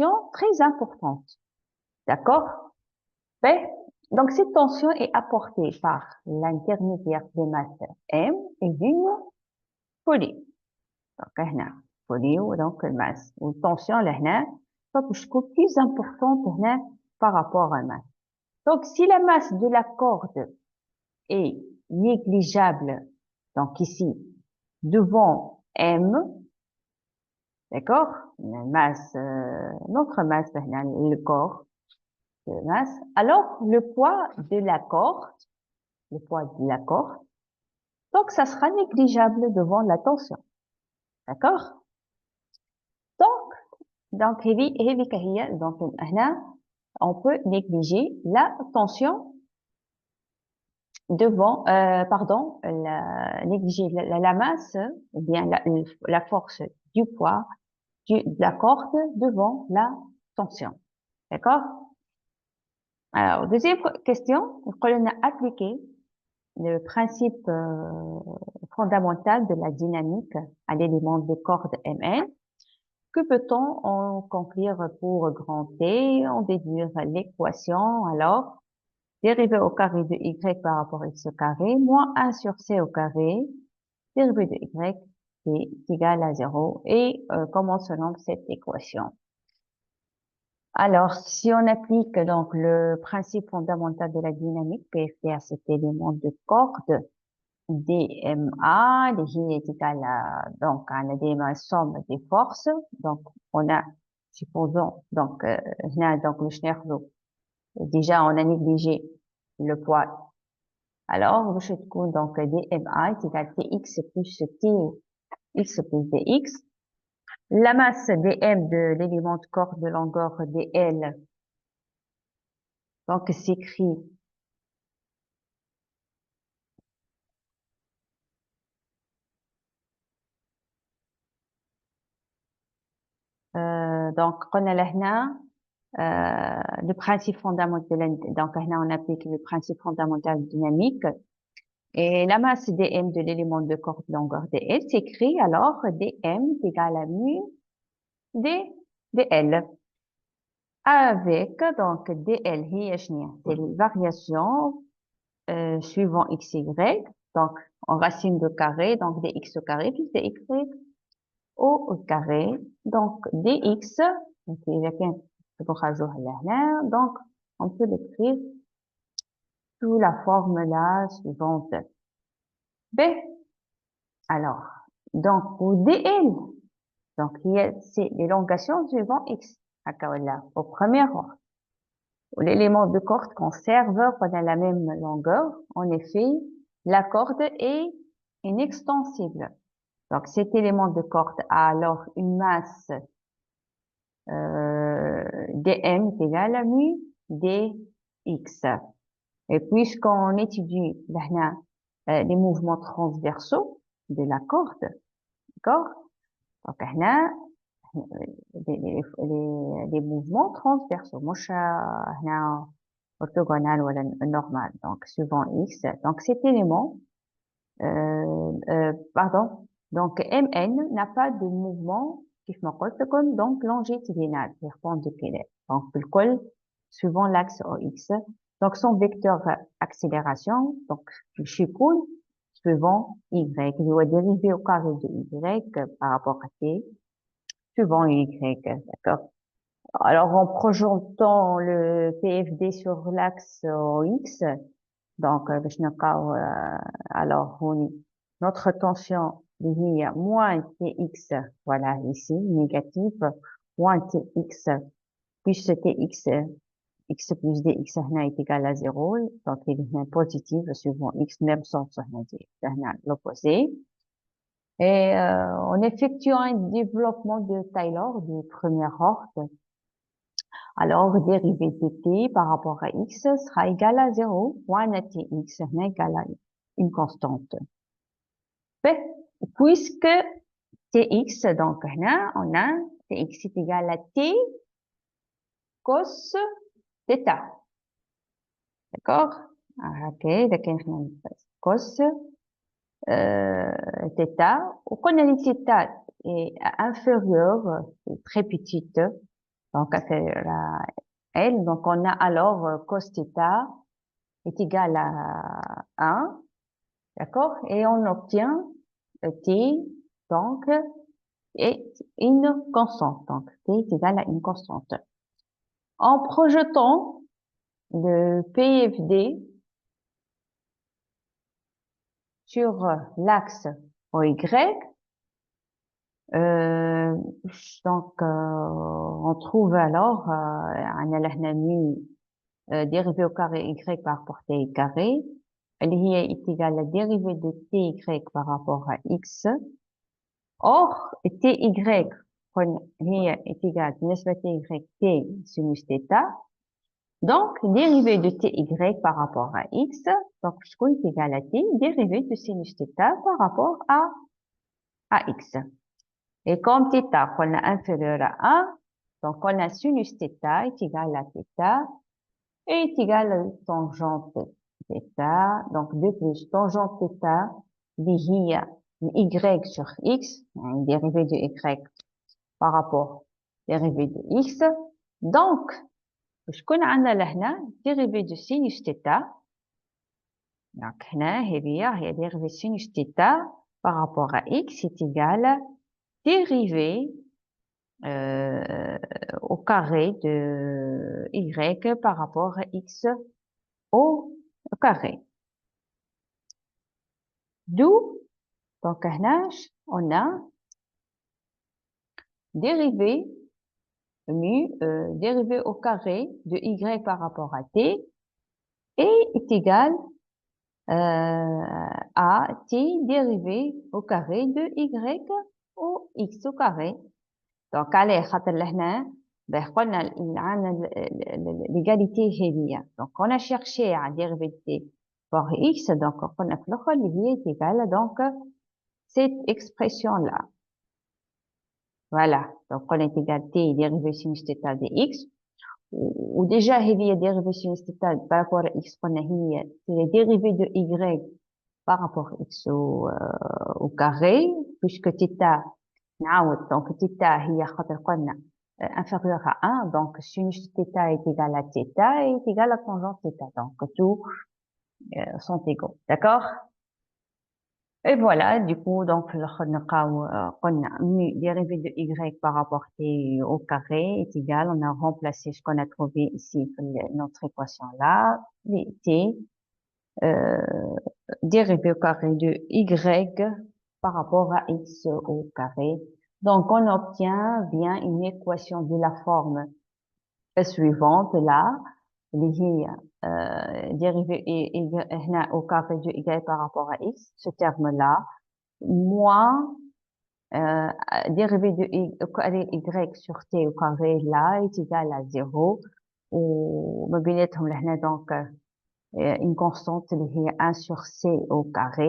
tension très importante. D'accord? Ben, donc, cette tension est apportée par l'intermédiaire de masse M et d'une folie. Donc, هنا folie ou donc masse. Ou tension là, donc, je trouve plus importante là par rapport à masse. Donc, si la masse de la corde est négligeable, donc ici, devant M, d'accord? La masse, notre masse, le corps de masse. Alors, le poids de la corde, donc ça sera négligeable devant la tension. D'accord? Donc, heavy كهي, donc, هنا, on peut négliger la tension devant, négliger la masse, ou bien la force du poids de la corde devant la tension. D'accord? Alors, deuxième question, on a appliqué le principe fondamental de la dynamique à l'élément de corde Mn. Que peut-on en conclure pour grand T? On déduire l'équation, alors, dérivée au carré de y par rapport à x au carré, moins 1 sur c au carré, dérivée de y, c'est égal à 0. Et comment se nomme cette équation? Alors, si on applique donc le principe fondamental de la dynamique, PFD à cet élément de corde, DMA, J est égal à, donc, à la DMA somme des forces. Donc, on a, supposons, donc, donc, le Schneerlo. Déjà, on a négligé le poids. Alors, je trouve donc DMA est égal à TX plus TX plus DX. La masse dm de l'élément de corde de longueur dl, donc, s'écrit donc, on a là, le principe fondamental, donc là, on applique le principe fondamental dynamique. Et la masse dm de l'élément de corde longueur dl s'écrit alors dm est égal à mu dl. Avec, donc, dl, c'est une variation suivant xy, donc en racine de carré, donc dx au carré plus dxy au carré, donc dx, donc on peut l'écrire sous la formule suivante. B, alors, donc pour dl, donc c'est l'élongation suivant x, au premier ordre. L'élément de corde conserve pendant la même longueur. En effet, la corde est inextensible. Donc, cet élément de corde a alors une masse dm est égal à mu dx. Et puisqu'on étudie là, les mouvements transversaux de la corde, d'accord? Donc, là, les mouvements transversaux, مش هنا orthogonal ou normal, donc suivant x. Donc, cet élément, pardon, donc Mn n'a pas de mouvement كيف ما قلت لكم donc longitudinal perpendiculaire. Donc le col suivant l'axe OX. Donc son vecteur accélération donc le chicole suivant y, il doit dériver au carré de y par rapport à t suivant y, d'accord. Alors en projetant le PFD sur l'axe OX, donc alors notre tension il y a moins Tx, voilà, ici, négatif, moins Tx, plus Tx, x plus dx est égal à 0, donc il est positif, suivant x, même sens, l'opposé. Et en effectuant un développement de Taylor du premier ordre, alors dérivée de t par rapport à x sera égal à 0, moins tx est égal à une constante. Puisque tx, donc là, on a tx est égal à t cos θ. D'accord? Ok, d'accord, cos θ. Quand on a θ est inférieur, très petite, Donc, inférieur à L. Donc, on a alors cos theta est égal à 1. D'accord? Et on obtient T, donc, est une constante. Donc, T est égal à une constante. En projetant le PFD sur l'axe OY, donc, on trouve alors, on a la dérivée au carré Y par rapport à T carré. Elle est égale à la dérivée de TY par rapport à X. Or, TY est égal à نسبة TY T sinus θ. Donc, dérivée de TY par rapport à X. Donc, je est égal à T, dérivée de sinus θ par rapport à X. Et comme θ, on a inférieur à 1, donc on a sinus θ est égal à θ et est égal à tangente θ. Donc, de plus, tangente θ, liée y sur x, une dérivée de y par rapport à dérivée de x. Donc, je connais un dérivée de sinus θ. Donc, هي dérivée de sinus θ par rapport à x est égal à dérivée au carré de y par rapport à x au carré. D'où, donc, on a dérivée dérivée au carré de y par rapport à t et est égal à t dérivée au carré de y au x au carré. Donc, allez, خاطر لهنا قلنا عندنا l'égalité هي. Donc, on a cherché à dériver t par x, donc on a في الآخر اللي هي est égale donc cette expression-là. Voilà. Donc, on est égal t dérivée sinus θ de x. Ou déjà, il y a dérivée sinus θ par rapport à x, on a c'est la dérivée de y par rapport à x au carré, puisque θ, donc θ, هي خاطر قلنا inférieur à 1, donc sinus θ est égal à θ et est égal à tangente θ. Donc, tout sont égaux. D'accord? Et voilà, du coup, donc, on a mu dérivée de y par rapport à t au carré est égal, on a remplacé ce qu'on a trouvé ici, notre équation-là, t, dérivée au carré de y par rapport à x au carré. Donc, on obtient bien une équation de la forme suivante, là, dérivée au carré de y par rapport à x, ce terme-là, moins dérivée de y sur t au carré là est égal à 0 ou donc une constante qui est 1 sur c au carré